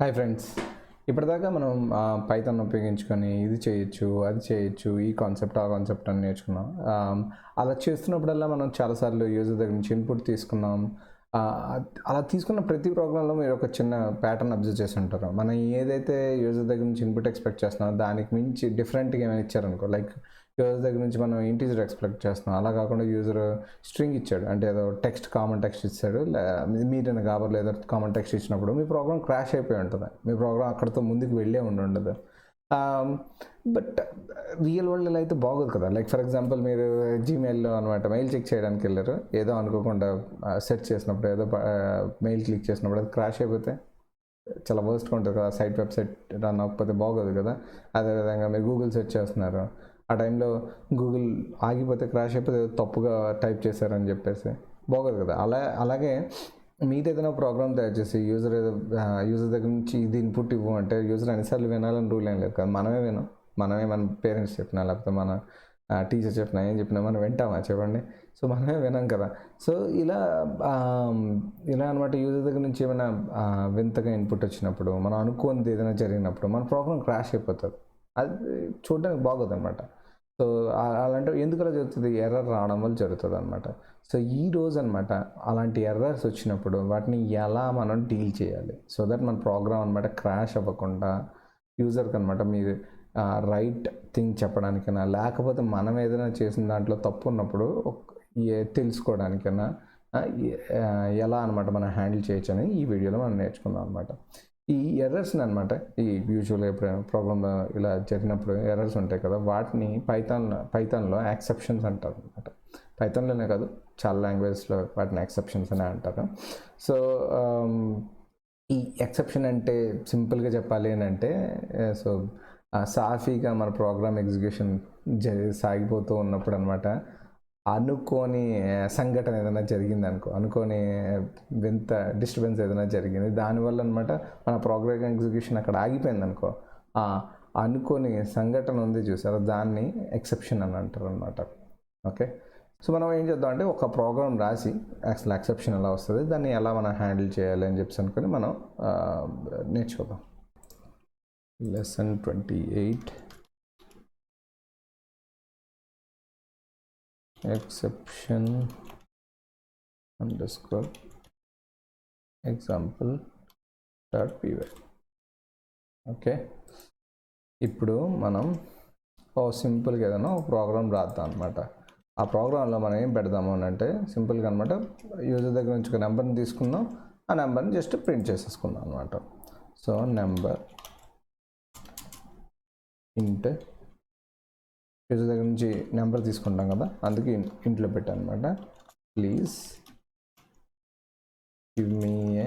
Hi friends, ఇప్పటిదాకా మనం Python ఉపయోగించుకొని ఇది చేయొచ్చు, అది చేయొచ్చు, ఈ కాన్సెప్ట్ ఆ కాన్సెప్ట్ అని నేర్చుకున్నాం. అలా చేస్తున్నప్పుడల్లా మనం చాలాసార్లు యూజర్ దగ్గర నుంచి ఇన్పుట్ తీసుకున్నాం. అలా తీసుకున్న ప్రతి ప్రోగ్రాంలో మీరు ఒక చిన్న ప్యాటర్న్ అబ్జర్వ్ చేసి ఉంటారు. మనం ఏదైతే యూజర్ దగ్గర నుంచి ఇన్పుట్ ఎక్స్పెక్ట్ చేస్తున్నామో దానికి మించి డిఫరెంట్గా ఏమైనా ఇచ్చారనుకో, లైక్ యూజర్ దగ్గర నుంచి మనం ఇంటీజర్ ఎక్స్పెక్ట్ చేస్తున్నాం, అలా కాకుండా యూజర్ స్ట్రింగ్ ఇచ్చాడు, అంటే ఏదో టెక్స్ట్ కామన్ టెక్స్ట్ ఇచ్చాడు, మీరైనా కాబోలు ఏదో కామన్ టెక్స్ట్ ఇచ్చినప్పుడు మీ ప్రోగ్రామ్ క్రాష్ అయిపోయి ఉంటుంది. మీ ప్రోగ్రామ్ అక్కడితో ముందుకు వెళ్ళే ఉండదు. బట్ రియల్ వరల్డ్లో అయితే బాగోదు కదా. లైక్ ఫర్ ఎగ్జాంపుల్, మీరు జీమెయిల్లో అనమాట మెయిల్ చెక్ చేయడానికి వెళ్ళారు, ఏదో అనుకోకుండా సెర్చ్ చేసినప్పుడు ఏదో మెయిల్ క్లిక్ చేసినప్పుడు అది క్రాష్ అయిపోతే చాలా వర్స్ట్గా ఉంటుంది కదా. సైట్ వెబ్సైట్ రన్ అవ్వకపోతే బాగోదు కదా. అదేవిధంగా మీరు గూగుల్ సెర్చ్ చేస్తున్నారు, ఆ టైంలో గూగుల్ ఆగిపోతే, క్రాష్ అయిపోతే తప్పుగా టైప్ చేశారని చెప్పేసి బాగోదు కదా. అలాగే మీది ఏదైనా ప్రోగ్రామ్ తయారు చేసి యూజర్ దగ్గర నుంచి ఇది ఇన్పుట్ ఇవ్వు అంటే యూజర్ అన్నిసార్లు వినాలని రూల్ ఏం లేదు కదా. మనమే మన పేరెంట్స్ చెప్పినా, లేకపోతే మన టీచర్ చెప్పినా, ఏం చెప్పినా మనం వింటామా చెప్పండి. సో మనమే వినాం కదా. సో ఇలా అనమాట యూజర్ దగ్గర నుంచి ఏమైనా వింతగా ఇన్పుట్ వచ్చినప్పుడు, మనం అనుకోనిది ఏదైనా జరిగినప్పుడు మన ప్రోగ్రామ్ క్రాష్ అయిపోతుంది. అది చూడడానికి బాగోదు అనమాట. సో అలాంటి ఎందుకు అలా జరుగుతుంది, ఎర్రర్ రావడం వల్ల జరుగుతుంది అనమాట. సో ఈ రోజు అనమాట అలాంటి ఎర్రర్స్ వచ్చినప్పుడు వాటిని ఎలా మనం డీల్ చేయాలి, సో దట్ మన ప్రోగ్రామ్ అనమాట క్రాష్ అవ్వకుండా యూజర్కి అనమాట మీరు రైట్ థింగ్ చెప్పడానికైనా, లేకపోతే మనం ఏదైనా చేసిన దాంట్లో తప్పు ఉన్నప్పుడు తెలుసుకోవడానికైనా ఎలా అనమాట మనం హ్యాండిల్ చేయొచ్చు అని ఈ వీడియోలో మనం నేర్చుకుందాం అనమాట. ఈ ఎర్రర్స్ని అనమాట, ఈ యూజువల్గా ఎప్పుడైనా ప్రోగ్రామ్లో ఇలా జరిగినప్పుడు ఎర్రర్స్ ఉంటాయి కదా, వాటిని పైథాన్లో ఎక్సెప్షన్స్ అంటారు అనమాట. పైథాన్లోనే కాదు, చాలా లాంగ్వేజెస్లో వాటిని ఎక్సెప్షన్స్ అనే అంటారు. సో ఈ ఎక్సెప్షన్ అంటే సింపుల్గా చెప్పాలి అని అంటే, సో సాఫీగా మన ప్రోగ్రామ్ ఎగ్జిక్యూషన్ సాగిపోతూ ఉన్నప్పుడు అనమాట, అనుకోని సంఘటన ఏదైనా జరిగింది అనుకో, అనుకోని వింత డిస్టర్బెన్స్ ఏదైనా జరిగింది, దానివల్ల అనమాట మన ప్రోగ్రామ్ ఎగ్జిక్యూషన్ అక్కడ ఆగిపోయింది అనుకో, అనుకోని సంఘటన ఉంది చూసారా, దాన్ని ఎక్సెప్షన్ అని అంటారు అనమాట. ఓకే, సో మనం ఏం చేద్దాం అంటే, ఒక ప్రోగ్రామ్ రాసి అసలు ఎక్సెప్షన్ ఎలా వస్తుంది, దాన్ని ఎలా మనం హ్యాండిల్ చేయాలి అని చెప్పి అనుకొని మనం నేర్చుకుందాం. Lesson 28 exception underscore example.py. Okay, ఇప్పుడు మనం సింపుల్గా ఏదైనా ఒక ప్రోగ్రామ్ రాద్దాం అనమాట. ఆ ప్రోగ్రాంలో మనం ఏం పెడదాము అని అంటే, సింపుల్గా అనమాట యూజర్ దగ్గర నుంచి ఒక నెంబర్ని తీసుకుందాం, ఆ నెంబర్ని జస్ట్ ప్రింట్ చేసేసుకుందాం అనమాట. సో నెంబర్ ఇంట్, యూజర్ దగ్గర నుంచి నెంబర్ తీసుకుంటాం కదా, అందుకే ఇంట్లో పెట్టాను అనమాట. Please give me A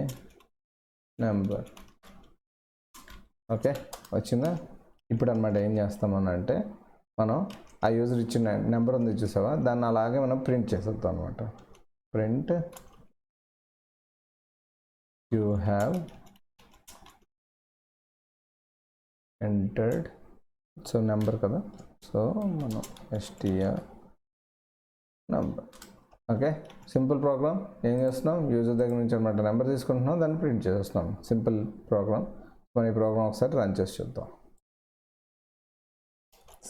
number. Okay, వచ్చిందా? ఇప్పుడు అనమాట ఏం చేస్తామని అంటే, మనం ఆ యూజర్ ఇచ్చిన నెంబర్ ఉంది చూసావా, దాన్ని అలాగే మనం ప్రింట్ చేసేద్దాం అనమాట. Print you have entered, so number కదా, సో మనం STR number. Okay, simple program. ఏం చేస్తున్నాం, యూజర్ దగ్గర నుంచి అనమాట నెంబర్ తీసుకుంటున్నాం, దాన్ని ప్రింట్ చేస్తున్నాం. Simple program. మన ఈ ప్రోగ్రామ్ ఒకసారి రన్ చేసి చూద్దాం.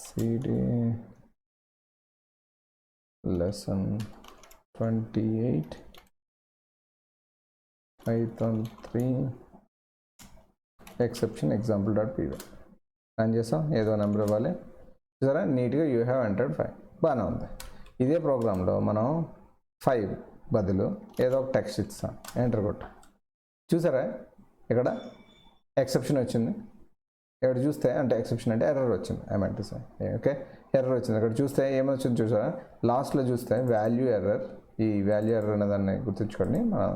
CD lesson 28 Python 3 exception example.py run చేస్తాం. ఏదో నెంబర్ ఇవ్వాలి చూసారా, నీట్గా యూ హ్యావ్ ఎంటర్డ్ 5, బాగానే ఉంది. ఇదే ప్రోగ్రాంలో మనం 5 బదులు ఏదో ఒక టెక్స్ట్ ఇస్తాం, ఎంటర్ కొట్ట. చూసారా ఇక్కడ ఎక్సెప్షన్ వచ్చింది. ఇక్కడ చూస్తే అంటే ఎక్సెప్షన్ అంటే ఎర్రర్ వచ్చింది, ఏమంటే సార్. ఓకే, ఎర్రర్ వచ్చింది. ఇక్కడ చూస్తే ఏమొచ్చింది చూసారా, లాస్ట్లో చూస్తే వాల్యూ ఎర్రర్. ఈ వాల్యూ ఎర్రర్ అనే దాన్ని గుర్తుంచుకోండి, మనం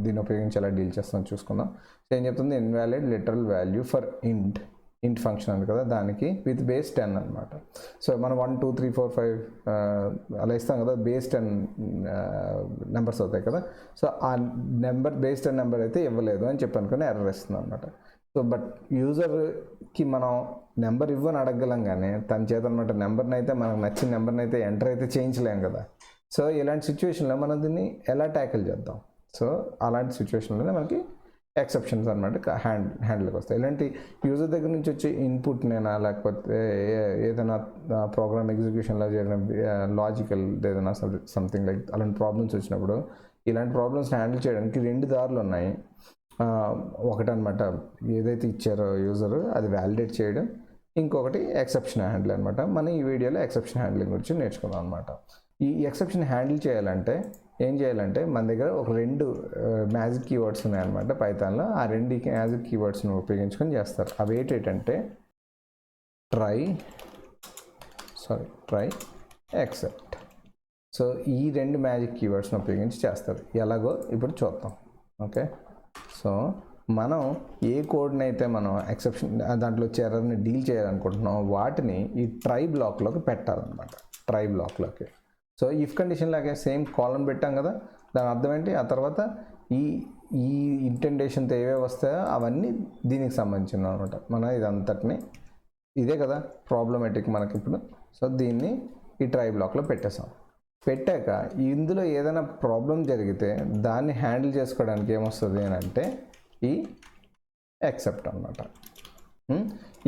దీన్ని ఉపయోగించి ఎలా డీల్ చేస్తాం చూసుకుందాం. సో ఏం చెప్తుంది, ఇన్వాలిడ్ లిటరల్ వాల్యూ ఫర్ ఇంట్ ఫంక్షన్ ఉంది కదా, దానికి విత్ బేస్ 10 అనమాట. సో మనం 1 2 3 4 5 అలా ఇస్తాం కదా, బేస్ 10 నెంబర్స్ అవుతాయి కదా. సో ఆ నెంబర్ బేస్ 10 నెంబర్ అయితే ఇవ్వలేదు అని చెప్పి అనుకుని ఎర్రర్ ఇస్తుంది అనమాట. సో బట్ యూజర్కి మనం నెంబర్ ఇవ్వని అడగలం, కానీ తన చేత అనమాట నెంబర్ని అయితే, మనకు నచ్చిన నెంబర్ని అయితే ఎంటర్ అయితే చేయించలేం కదా. సో ఇలాంటి సిచ్యువేషన్లో మనం దీన్ని ఎలా ట్యాకిల్ చేద్దాం, సో అలాంటి సిచ్యువేషన్లోనే మనకి ఎక్సెప్షన్స్ అనమాట హ్యాండిల్కి వస్తాయి. ఇలాంటి యూజర్ దగ్గర నుంచి వచ్చే ఇన్పుట్నేనా లేకపోతే ఏదైనా ప్రోగ్రామ్ ఎగ్జిక్యూషన్లో చేయడం లాజికల్ ఏదైనా సంథింగ్ లైక్ అలాంటి ప్రాబ్లమ్స్ వచ్చినప్పుడు ఇలాంటి ప్రాబ్లమ్స్ హ్యాండిల్ చేయడానికి 2 దారులు ఉన్నాయి. ఒకటనమాట ఏదైతే ఇచ్చారో యూజర్ అది వ్యాలిడేట్ చేయడం, ఇంకొకటి ఎక్సెప్షన్ హ్యాండిల్ అనమాట. మనం ఈ వీడియోలో ఎక్సెప్షన్ హ్యాండ్లింగ్ గురించి నేర్చుకుందాం అనమాట. ఈ ఎక్సెప్షన్ హ్యాండిల్ చేయాలంటే ఏం చేయాలంటే మన దగ్గర ఒక 2 మ్యాజిక్ కీవర్డ్స్ ఉన్నాయన్నమాట పైథాన్లో. ఆ 2 మ్యాజిక్ కీవర్డ్స్ని ఉపయోగించుకొని చేస్తారు. అవి ఏంటంటే ట్రై ఎక్సెప్ట్. సో ఈ 2 మ్యాజిక్ కీవర్డ్స్ని ఉపయోగించి చేస్తారు. ఎలాగో ఇప్పుడు చూద్దాం. ఓకే, సో మనం ఏ కోడ్ని అయితే మనం ఎక్సెప్షన్ దాంట్లో వచ్చే ఎర్రర్ని డీల్ చేయాలనుకుంటున్నాం వాటిని ఈ ట్రై బ్లాక్లోకి పెట్టాలన్నమాట. ట్రై బ్లాక్లోకి సో ఇఫ్ కండిషన్ లాగే సేమ్ కాలమ్ పెట్టాం కదా, దాని అర్థం ఏంటి, ఆ తర్వాత ఈ ఈ ఇంటెంటేషన్తో ఏవేవి వస్తాయో అవన్నీ దీనికి సంబంధించిన అనమాట. మనం ఇదంతటిని ఇదే కదా ప్రాబ్లమేటిక్ మనకి ఇప్పుడు. సో దీన్ని ఈ ట్రై బ్లాక్లో పెట్టేసాం. పెట్టాక ఇందులో ఏదైనా ప్రాబ్లం జరిగితే దాన్ని హ్యాండిల్ చేసుకోవడానికి ఏమొస్తుంది అని అంటే ఈ ఎక్సెప్ట్ అనమాట.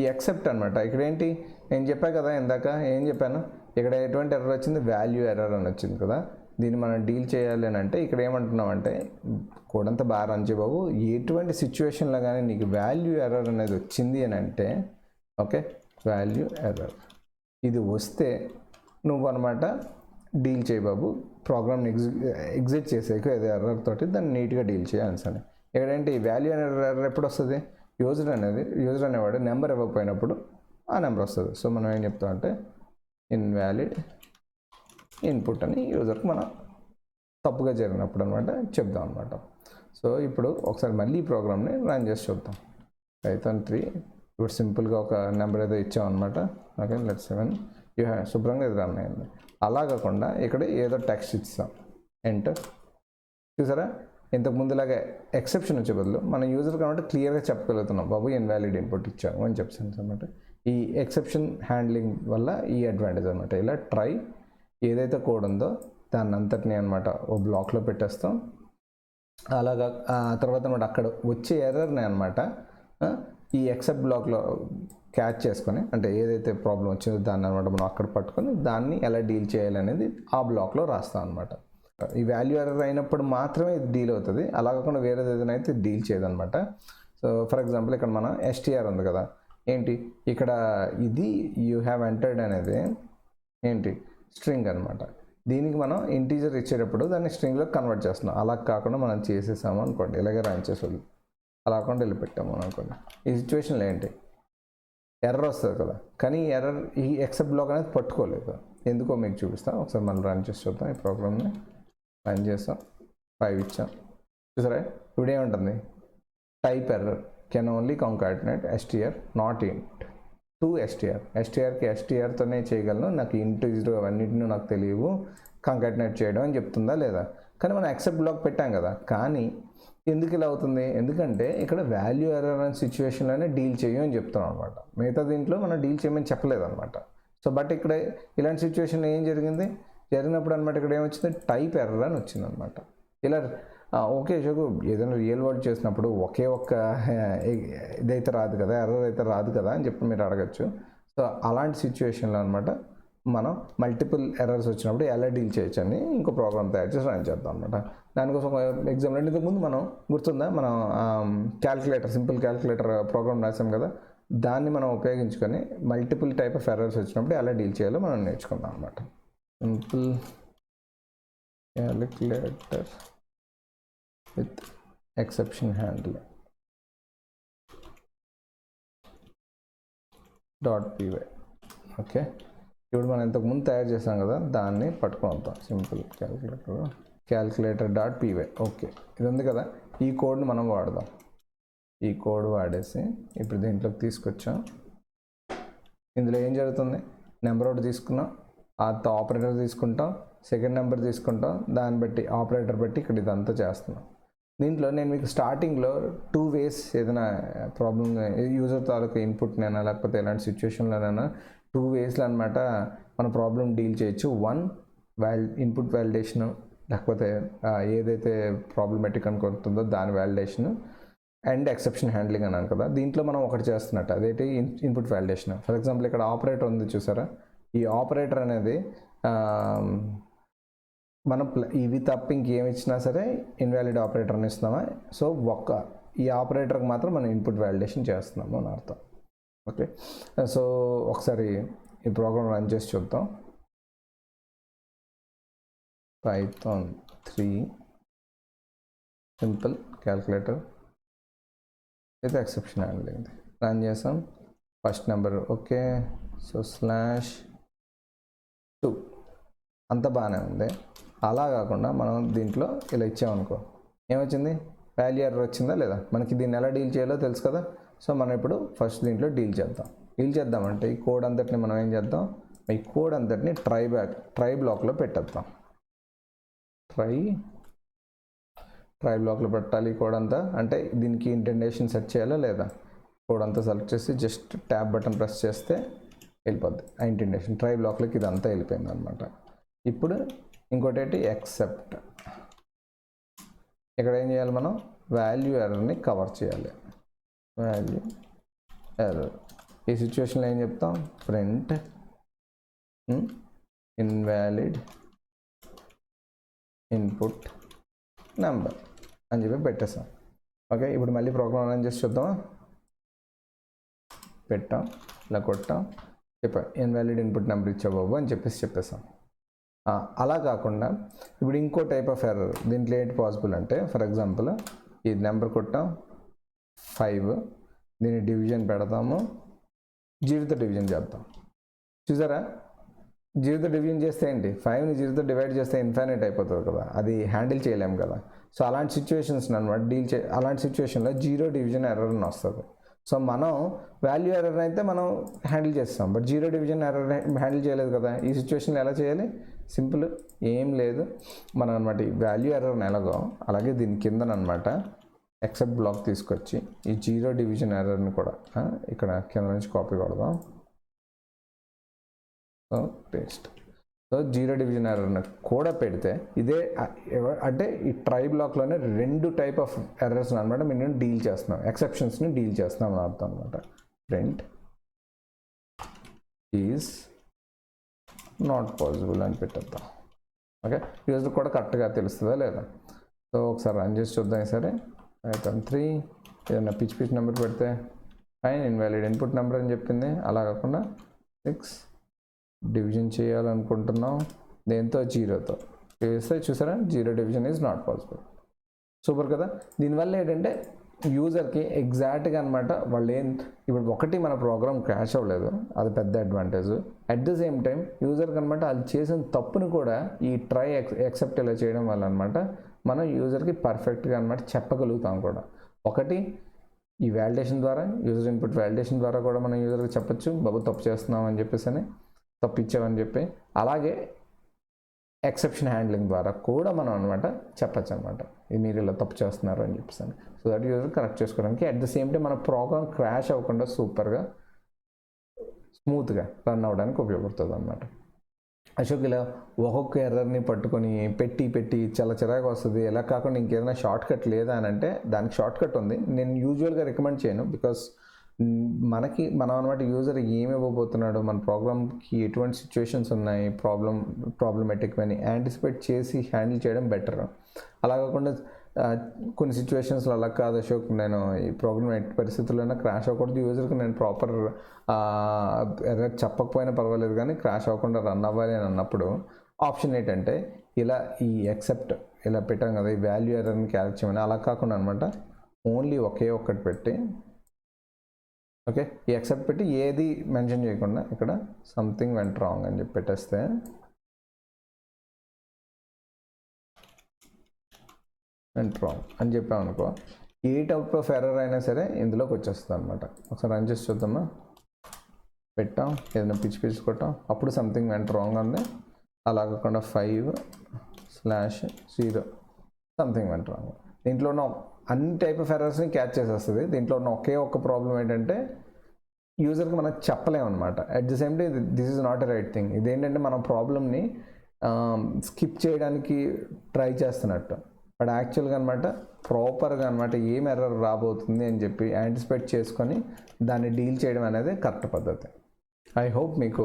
ఈ ఎక్సెప్ట్ అనమాట ఇక్కడ ఏంటి, నేను చెప్పా కదా ఇందాక, ఏం చెప్పాను, ఇక్కడ ఎటువంటి ఎర్రర్ వచ్చింది, వాల్యూ ఎర్రర్ అని వచ్చింది కదా. దీన్ని మనం డీల్ చేయాలి అని అంటే ఇక్కడ ఏమంటున్నామంటే కోడంతా బాగా రన్ చేయ బాబు, ఎటువంటి సిచ్యువేషన్లో కానీ నీకు వాల్యూ ఎర్రర్ అనేది వచ్చింది అని అంటే ఓకే వాల్యూ ఎర్రర్ ఇది వస్తే నువ్వు అనమాట డీల్ చేయి బాబు, ప్రోగ్రామ్ని ఎగ్జిట్ చేసేకు ఏదో ఎర్రర్ తోటి దాన్ని నీట్గా డీల్ చేయాలి అని. ఇక్కడేంటి వాల్యూ అనే ఎర్రర్ ఎప్పుడు వస్తుంది, యూజర్ అనేవాడు నెంబర్ ఇవ్వకపోయినప్పుడు ఆ నెంబర్ వస్తుంది. సో మనం ఏం చెప్తామంటే ఇన్వాలిడ్ ఇన్పుట్ అని యూజర్కి మనం తప్పుగా జరిగినప్పుడు అనమాట చెప్దాం అనమాట. సో ఇప్పుడు ఒకసారి మళ్ళీ ఈ ప్రోగ్రామ్ని రన్ చేసి చూద్దాం. Python 3 ఇప్పుడు సింపుల్గా ఒక నెంబర్ ఏదో ఇచ్చామన్నమాట. ఓకే లెట్స్ 7 శుభ్రంగా ఇది రన్ అయింది. అలా కాకుండా ఇక్కడ ఏదో టెక్స్ట్ ఇస్తాం, ఎంటర్. చూసారా, ఇంతకు ముందులాగా ఎక్సెప్షన్ వచ్చే బదులు మన యూజర్ కాబట్టి క్లియర్గా చెప్పగలుగుతున్నాం బాబు ఇన్వాలిడ్ ఇన్పుట్ ఇచ్చాము అని చెప్తాను అనమాట. ఈ ఎక్సెప్షన్ హ్యాండ్లింగ్ వల్ల ఈ అడ్వాంటేజ్ అనమాట. ఇలా ట్రై ఏదైతే కోడ్ ఉందో దాన్ని అంతటినీ అనమాట ఓ బ్లాక్లో పెట్టేస్తాం. అలాగా ఆ తర్వాత అనమాట అక్కడ వచ్చే ఎర్రర్ని అనమాట ఈ ఎక్సెప్ట్ బ్లాక్లో క్యాచ్ చేసుకొని, అంటే ఏదైతే ప్రాబ్లం వచ్చిందో దాన్ని అనమాట మనం అక్కడ పట్టుకొని దాన్ని ఎలా డీల్ చేయాలి అనేది ఆ బ్లాక్లో రాస్తాం అనమాట. ఈ వాల్యూ ఎర్రర్ అయినప్పుడు మాత్రమే ఇది డీల్ అవుతుంది, అలా కాకుండా వేరేది ఏదైనా అయితే డీల్ చేయదనమాట. సో ఫర్ ఎగ్జాంపుల్ ఇక్కడ మన STR ఉంది కదా, ఏంటి ఇక్కడ ఇది యూ హ్యావ్ ఎంటర్డ్ అనేది ఏంటి స్ట్రింగ్ అనమాట. దీనికి మనం ఇంటీజర్ ఇచ్చేటప్పుడు దాన్ని స్ట్రింగ్లో కన్వర్ట్ చేస్తున్నాం. అలా కాకుండా మనం చేసేసాము అనుకోండి, ఇలాగే రన్ చేసేది, అలా కాకుండా వెళ్ళి పెట్టాము అనుకోండి. ఈ సిచ్యువేషన్లో ఏంటి ఎర్రర్ వస్తుంది కదా, కానీ ఎర్రర్ ఈ ఎక్సెప్ట్ బ్లాక్ అనేది పట్టుకోలేదు. ఎందుకో మీకు చూపిస్తాం. ఒకసారి మనం రన్ చేసి చూద్దాం. ఈ ప్రోగ్రామ్ని రన్ చేస్తాం, 5 ఇచ్చాం. చూసారా ఇప్పుడు ఏముంటుంది, type error can only కాంకాటినేట్ STR not ఇంట్ టు STR. STRకి STRతోనే చేయగలను, నాకు ఇంటీజర్ అవన్నింటినీ నాకు తెలియవు కాంకాటినేట్ చేయడం అని చెప్తుందా లేదా. కానీ మనం ఎక్సెప్ట్ బ్లాక్ పెట్టాం కదా, కానీ ఎందుకు ఇలా అవుతుంది, ఎందుకంటే ఇక్కడ వాల్యూ ఎర్రర్ అనే సిచ్యువేషన్లోనే డీల్ చేయమని అని చెప్తున్నాం అనమాట. మిగతా దీంట్లో మనం డీల్ చేయమని చెప్పలేదు అనమాట. సో బట్ ఇక్కడ ఇలాంటి సిచ్యువేషన్లో ఏం జరిగినప్పుడు అనమాట ఇక్కడ ఏమొచ్చింది, టైప్ ఎర్రర్ అని వచ్చింది అనమాట. ఇలా ఓకే షోకు ఏదైనా రియల్ వరల్డ్ చేసినప్పుడు ఒకే ఒక్క ఇదైతే రాదు కదా, ఎర్రర్ అయితే రాదు కదా అని చెప్పి మీరు అడగచ్చు. సో అలాంటి సిచ్యువేషన్లో అనమాట మనం మల్టిపుల్ ఎర్రర్స్ వచ్చినప్పుడు ఎలా డీల్ చేయొచ్చు అని ఇంకో ప్రోగ్రామ్ తయారు చేసి రన్ చేద్దాం అనమాట. దానికోసం ఒక ఎగ్జాంపుల్ అంటే ఇంతకుముందు మనం గుర్తుందా, మనం సింపుల్ క్యాల్కులేటర్ ప్రోగ్రామ్ రాసాం కదా, దాన్ని మనం ఉపయోగించుకొని మల్టిపుల్ టైప్ ఆఫ్ ఎర్రర్స్ వచ్చినప్పుడు ఎలా డీల్ చేయాలో మనం నేర్చుకుందాం అనమాట. Simple calculator with exception handle .py. Okay, ఇప్పుడు మనం ఇంతకుముందు తయారు చేసాం కదా, దాన్ని పట్టుకొని వద్దాం. Simple calculator .py. ఓకే, ఇది ఉంది కదా, ఈ కోడ్ని మనం వాడదాం. ఈ కోడ్ వాడేసి ఇప్పుడు దీంట్లోకి తీసుకొచ్చాం. ఇందులో ఏం జరుగుతుంది, నెంబర్ ఒకటి తీసుకున్నాం, ఆ ఆపరేటర్ తీసుకుంటాం, సెకండ్ నెంబర్ తీసుకుంటాం, దాన్ని బట్టి ఆపరేటర్ బట్టి ఇక్కడ ఇదంతా చేస్తున్నాం. దీంట్లో నేను మీకు స్టార్టింగ్లో 2 ways ఏదైనా ప్రాబ్లమ్ యూజర్ తాలూకు ఇన్పుట్నైనా లేకపోతే ఎలాంటి సిచ్యువేషన్లోనైనా 2 waysలో అనమాట మన ప్రాబ్లం డీల్ చేయొచ్చు. 1 ఇన్పుట్ వ్యాలిడేషను, లేకపోతే ఏదైతే ప్రాబ్లమేటిక్ అనుకుంటుందో దాని వ్యాలిడేషను. అండ్ ఎక్సెప్షన్ హ్యాండ్లింగ్ అన్నాను కదా, దీంట్లో మనం ఒకటి చేస్తున్నట్టు అదేంటి ఇన్పుట్ వ్యాలిడేషన్. ఫర్ ఎగ్జాంపుల్ ఇక్కడ ఆపరేటర్ ఉంది చూసారా, ఈ ఆపరేటర్ అనేది మనం ఇవి తప్ప ఇంకేమి ఇచ్చినా సరే ఇన్వాలిడ్ ఆపరేటర్ అని ఇస్తున్నామా, సో ఈ ఆపరేటర్కి మాత్రం మనం ఇన్పుట్ వ్యాలిడేషన్ చేస్తున్నాము అని అర్థం. ఓకే, సో ఒకసారి ఈ ప్రోగ్రామ్ రన్ చేసి చూద్దాం. Python 3 సింపుల్ క్యాల్కులేటర్ అయితే ఎక్సెప్షన్ హ్యాండ్లింగ్ రన్ చేసాం. ఫస్ట్ నెంబర్ ఓకే, సో /2 అంత బాగానే ఉంది. అలా కాకుండా మనం దీంట్లో ఇలా ఇచ్చామనుకో ఏమొచ్చింది, వాల్యూ ఎర్రర్ వచ్చిందా లేదా, మనకి దీన్ని ఎలా డీల్ చేయాలో తెలుసు కదా. సో మనం ఇప్పుడు ఫస్ట్ దీంట్లో డీల్ చేద్దామంటే ఈ కోడ్ అంతటిని మనం ఏం చేద్దాం, ఈ కోడ్ అంతటిని ట్రై బ్లాక్లో పెట్టేద్దాం. ట్రై బ్లాక్లో పెట్టాలి కోడ్ అంతా. అంటే దీనికి ఇంటెండేషన్ సెట్ చేయాలా లేదా, కోడ్ అంతా సెలెక్ట్ చేసి జస్ట్ ట్యాబ్ బటన్ ప్రెస్ చేస్తే వెళ్ళిపోద్ది ఆ ఇంటెండేషన్. ట్రై బ్లాక్లోకి ఇదంతా వెళ్ళిపోయింది అనమాట. ఇప్పుడు ఇంకోటి ఏంటి, ఎక్సెప్ట్. ఇక్కడ ఏం చేయాలి, మనం వాల్యూ ఎర్రర్ని కవర్ చేయాలి. వాల్యూ ఎర్రర్ ఈ సిచ్యువేషన్లో ఏం చెప్తాం, ప్రింట్ ఇన్వాలిడ్ ఇన్పుట్ నెంబర్ అని చెప్పి పెట్టేసాం. ఓకే, ఇప్పుడు మళ్ళీ ప్రోగ్రామ్ రన్ చేసి చూద్దామా. పెట్టాం, ఇలా కొట్టాం, చెప్పాం ఇన్వాలిడ్ ఇన్పుట్ నెంబర్ ఇచ్చా బాబు అని చెప్పేసాం. అలా కాకుండా ఇప్పుడు ఇంకో టైప్ ఆఫ్ ఎర్రర్ దీంట్లో ఏంటి పాసిబుల్ అంటే, ఫర్ ఎగ్జాంపుల్ ఈ నెంబర్ కొట్టాం 5, దీన్ని డివిజన్ పెడతాము, జీరోతో డివిజన్ చేద్దాం. చూసారా, జీరోతో డివిజన్ చేస్తే ఏంటి, 5ని జీరోతో డివైడ్ చేస్తే ఇన్ఫైనైట్ అయిపోతుంది కదా, అది హ్యాండిల్ చేయలేము కదా. సో అలాంటి సిచ్యువేషన్స్ అనమాట అలాంటి సిచ్యువేషన్లో జీరో డివిజన్ ఎర్రర్ అని వస్తుంది. సో మనం వాల్యూ ఎర్రర్ అయితే మనం హ్యాండిల్ చేస్తాం, but zero division error handle చేయలేదు కదా. ఈ సిచ్యువేషన్లో ఎలా చేయాలి, సింపుల్, ఏం లేదు, మనం అనమాట ఈ వాల్యూ ఎర్రర్ని ఎలాగో అలాగే దీని కిందనమాట ఎక్సెప్ట్ బ్లాక్ తీసుకొచ్చి ఈ జీరో డివిజన్ ఎర్రర్ని కూడా ఇక్కడ కింద నుంచి కాపీ కొడదాం. So paste. So zero division ఎర్రర్ని కూడా పెడితే ఇదే అంటే ఈ ట్రై బ్లాక్లోనే 2 టైప్ ఆఫ్ ఎర్రర్స్ అనమాట మేము డీల్ చేస్తున్నాం, ఎక్సెప్షన్స్ని డీల్ చేస్తున్నాం అని అర్థం అనమాట. ప్రింట్ ఈజ్ నాట్ పాసిబుల్ అని పెట్టేద్దాం. ఓకే, యూజర్ కూడా కరెక్ట్గా తెలుస్తుందా లేదా. సో ఒకసారి రన్ చేసి చూద్దాం. సరే Python 3 ఏదైనా పిచ్ నెంబర్ పెడితే ఫైన్ ఇన్వాలిడ్ ఇన్పుట్ నెంబర్ అని చెప్పింది. అలా కాకుండా 6 డివిజన్ చేయాలనుకుంటున్నాం దేంతో, జీరోతో చేస్తే చూసారా zero division is not possible. Super కదా. దీనివల్ల ఏంటంటే యూజర్కి ఎగ్జాక్ట్గా అనమాట వాళ్ళు ఇప్పుడు ఒకటి మన ప్రోగ్రామ్ క్రాష్ అవ్వలేదు, అది పెద్ద advantage. At the same time యూజర్కి అనమాట అది చేసిన తప్పుని కూడా ఈ ట్రై ఎక్సెప్ట్ ఇలా చేయడం వల్ల అనమాట మనం యూజర్కి పర్ఫెక్ట్గా అనమాట చెప్పగలుగుతాం కూడా. ఒకటి ఈ వ్యాలిడేషన్ ద్వారా, యూజర్ ఇన్పుట్ వ్యాలిడేషన్ ద్వారా కూడా మనం యూజర్కి చెప్పచ్చు బాబు తప్పు చేస్తున్నాం అని చెప్పేసి, తప్పు ఇచ్చామని చెప్పి. అలాగే ఎక్సెప్షన్ హ్యాండ్లింగ్ ద్వారా కూడా మనం అనమాట చెప్పచ్చు అనమాట మీరు ఇలా తప్పు చేస్తున్నారు అని చెప్పేసి. సో దట్ యూజర్ కరెక్ట్ చేసుకోవడానికి అట్ ద సేమ్ టైం మన ప్రోగ్రామ్ క్రాష్ అవ్వకుండా సూపర్గా స్మూత్గా రన్ అవ్వడానికి ఉపయోగపడుతుంది అనమాట. అశోక్ ఇలా ఒక్కొక్క ఎర్రర్ని పట్టుకొని పెట్టి చాలా చిరాకు వస్తుంది. ఎలా కాకుండా ఇంకేదైనా షార్ట్ కట్ లేదా అని అంటే దానికి షార్ట్ కట్ ఉంది, నేను యూజువల్గా రికమెండ్ చేయను. బికాస్ మనం అనమాట యూజర్ ఏమి ఇవ్వబోతున్నాడు, మన ప్రోగ్రామ్కి ఎటువంటి సిచ్యువేషన్స్ ఉన్నాయి, ప్రాబ్లమేటిక్ అని యాంటిసిపేట్ చేసి హ్యాండిల్ చేయడం బెటర్. అలా కాకుండా కొన్ని సిచ్యువేషన్స్లో అలా కాదు అశోక్ నేను ఈ ప్రోగ్రామ్ ఎట్టి పరిస్థితుల్లోనే క్రాష్ అవ్వకూడదు, యూజర్కి నేను ప్రాపర్ ఎర్రర్ చెప్పకపోయినా పర్వాలేదు కానీ క్రాష్ అవ్వకుండా రన్ అవ్వాలి అని అన్నప్పుడు ఆప్షన్ ఏంటంటే ఇలా ఈ ఎక్సెప్ట్ ఇలా పెట్టాం కదా, ఈ వాల్యూ ఎర్రర్ని క్యారెక్ట్ చేయమని. అలా కాకుండా అనమాట ఓన్లీ ఒకే ఒక్కటి పెట్టి, ఓకే ఈ ఎక్సెప్ట్ పెట్టి ఏది మెన్షన్ చేయకుండా ఇక్కడ సంథింగ్ వెంట్ రాంగ్ అని చెప్పి పెట్టేస్తే వెంట్ రాంగ్ అని చెప్పామనుకో ఏ టైప్ ఆఫ్ ఎర్రర్ అయినా సరే ఇందులోకి వచ్చేస్తుంది అనమాట. ఒకసారి రన్ చేసి చూద్దామా. పెట్టాం, ఏదైనా పిచ్ కొట్టాం, అప్పుడు సంథింగ్ వెంట్ రాంగ్ ఉంది. అలా కాకుండా 5/0 సంథింగ్ వెంట్ రాంగ్. దీంట్లో ఉన్న అన్ని టైప్ ఆఫ్ ఎర్రర్స్ని క్యాచ్ చేసేస్తుంది. దీంట్లో ఉన్న ఒకే ఒక్క ప్రాబ్లం ఏంటంటే యూజర్కి మనం చెప్పలేము అనమాట. At the same time this is not a right thing. ఇదేంటంటే మనం ప్రాబ్లమ్ని స్కిప్ చేయడానికి ట్రై చేస్తున్నట్టు. బట్ యాక్చువల్గా అనమాట ప్రాపర్గా అనమాట ఏం ఎర్రర్ రాబోతుంది అని చెప్పి యాంటిసిపేట్ చేసుకొని దాన్ని డీల్ చేయడం అనేది కరెక్ట్ పద్ధతి. ఐ హోప్ మీకు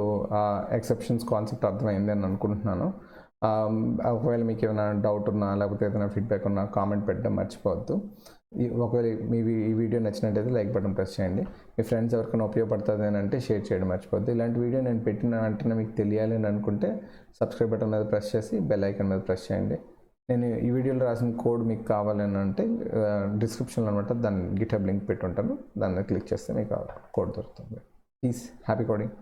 ఎక్సెప్షన్స్ కాన్సెప్ట్ అర్థమైంది అని అనుకుంటున్నాను. ఒకవేళ మీకు ఏమైనా డౌట్ ఉన్నా లేకపోతే ఏదైనా ఫీడ్బ్యాక్ ఉన్నా కామెంట్ పెట్టడం మర్చిపోవద్దు. ఒకవేళ ఈ వీడియో నచ్చినట్టయితే లైక్ బటన్ ప్రెస్ చేయండి. మీ ఫ్రెండ్స్ ఎవరికైనా ఉపయోగపడుతుంది అని అంటే షేర్ చేయడం మర్చిపోద్దు. ఇలాంటి వీడియో నేను పెట్టిన వెంటనే మీకు తెలియాలి అని అనుకుంటే సబ్స్క్రైబ్ బటన్ మీద ప్రెస్ చేసి బెల్ ఐకాన్ మీద ప్రెస్ చేయండి. నేను ఈ వీడియోలో రాసిన కోడ్ మీకు కావాలని అంటే డిస్క్రిప్షన్లో అనమాట దాని గిట్హబ్ లింక్ పెట్టి ఉంటాను. దాన్ని క్లిక్ చేస్తే మీకు కోడ్ దొరుకుతుంది. Please happy coding.